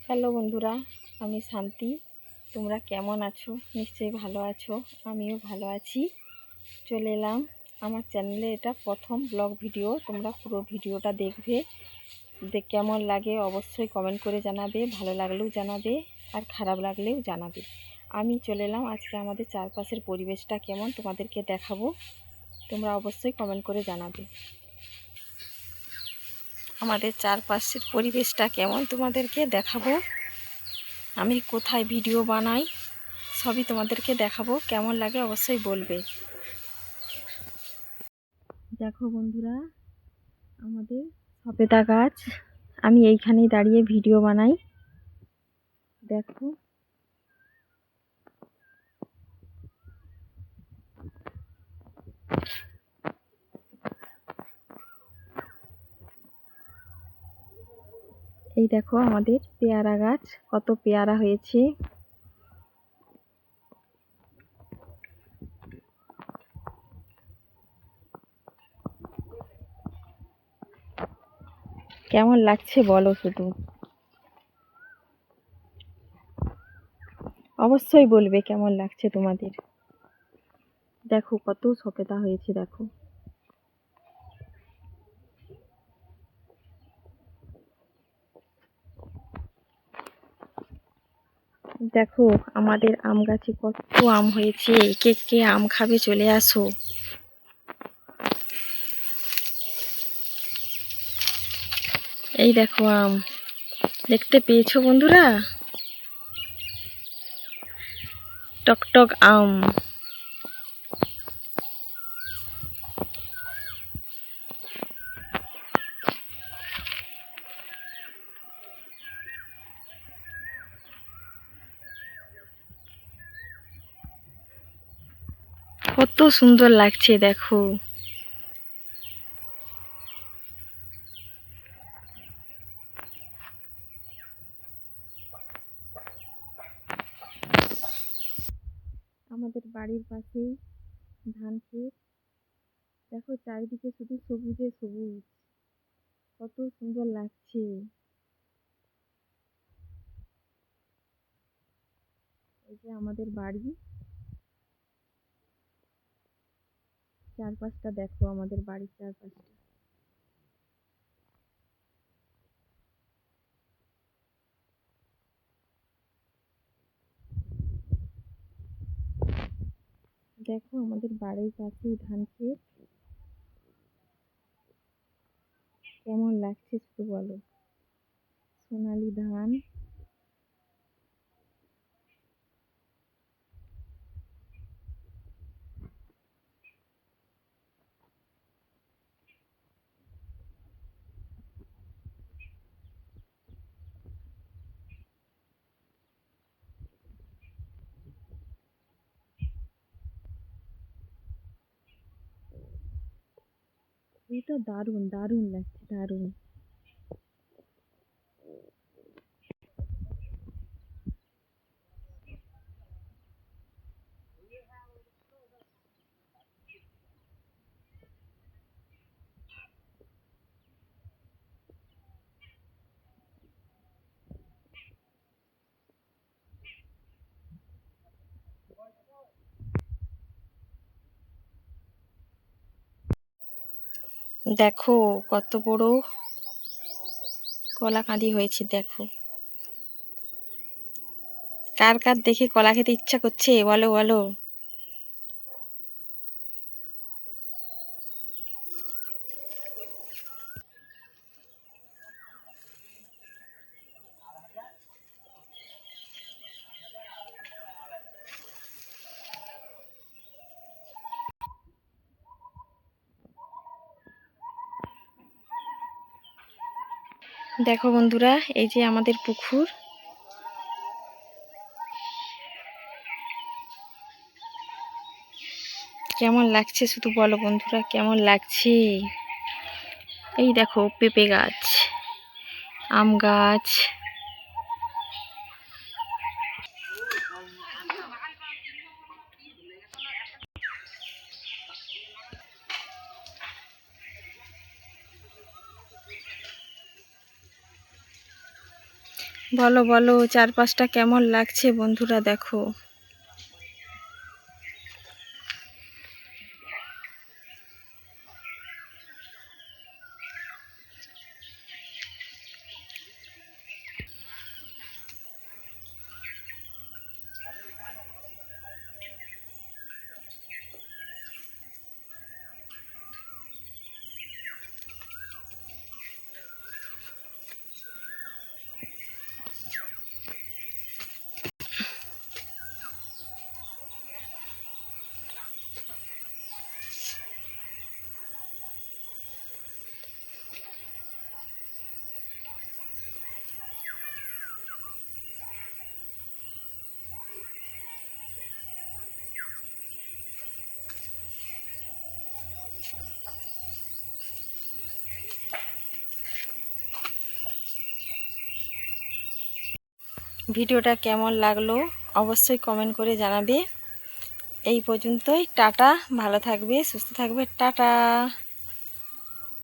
Hello বন্ধুরা, আমি শান্তি। তোমরা কেমন আছো? নিশ্চয়ই ভালো আছো। আমিও ভালো আছি। চলে এলাম আমার চ্যানেলে, এটা প্রথম ব্লগ ভিডিও। তোমরা পুরো ভিডিওটা দেখবে, কেমন লাগে অবশ্যই কমেন্ট করে জানাবে, ভালো লাগলেও জানাবে আর খারাপ লাগলেও জানাবে। আমি চলে এলাম আজকে আমাদের চারপাশের পরিবেশটা কেমন তোমাদেরকে দেখাবো। তোমরা অবশ্যই কমেন্ট করে জানাবে আমাদের চারপাশের পরিবেশটা কেমন তোমাদেরকে দেখাবো। আমি কোথায় ভিডিও বানাই সবই তোমাদেরকে দেখাবো, কেমন লাগে অবশ্যই বলবে। দেখো বন্ধুরা, আমাদের সবেদা গাছ, আমি এইখানেই দাঁড়িয়ে ভিডিও বানাই। দেখো এই দেখো আমাদের পেয়ারা গাছ, কত পেয়ারা হয়েছে। কেমন লাগছে বলো শুধু, অবশ্যই বলবে কেমন লাগছে তোমাদের। দেখো কত সবেদা হয়েছে। দেখো দেখো আমাদের আম গাছে কত আম হয়েছে। কে কে আম খাবে চলে আসো। এই দেখো আম, দেখতে পেয়েছো বন্ধুরা? টকটক আম। কত সুন্দর লাগছে দেখো। আমাদের বাড়ির পাশেই ধান ক্ষেত। দেখো চারিদিকে শুধু সবুজে সবুজ, কত সুন্দর লাগছে। এই যে আমাদের বাড়ি, চারপাশটা দেখো আমাদের বাড়ির চারপাশটা। দেখো আমাদের বাড়ির পাশেই ধান ক্ষেত, কেমন লাগছে শুধু বলো। সোনালি ধান। এটা দারুণ দারুণ লাগছে, দারুণ। দেখো কত বড় কলা কাঁদি হয়েছে। দেখো কার কার দেখে কলা খেতে ইচ্ছা করছে বলো বলো। দেখো বন্ধুরা, এই যে আমাদের পুকুর, কেমন লাগছে শুধু বলো বন্ধুরা, কেমন লাগছে। এই দেখো পেঁপে গাছ, আম গাছ। বলো বলো, চারপাশটা কেমন লাগছে বন্ধুরা, দেখো। ভিডিওটা কেমন লাগলো অবশ্যই কমেন্ট করে জানাবে। এই পর্যন্তই, টাটা, ভালো থাকবে, সুস্থ থাকবে, টাটা।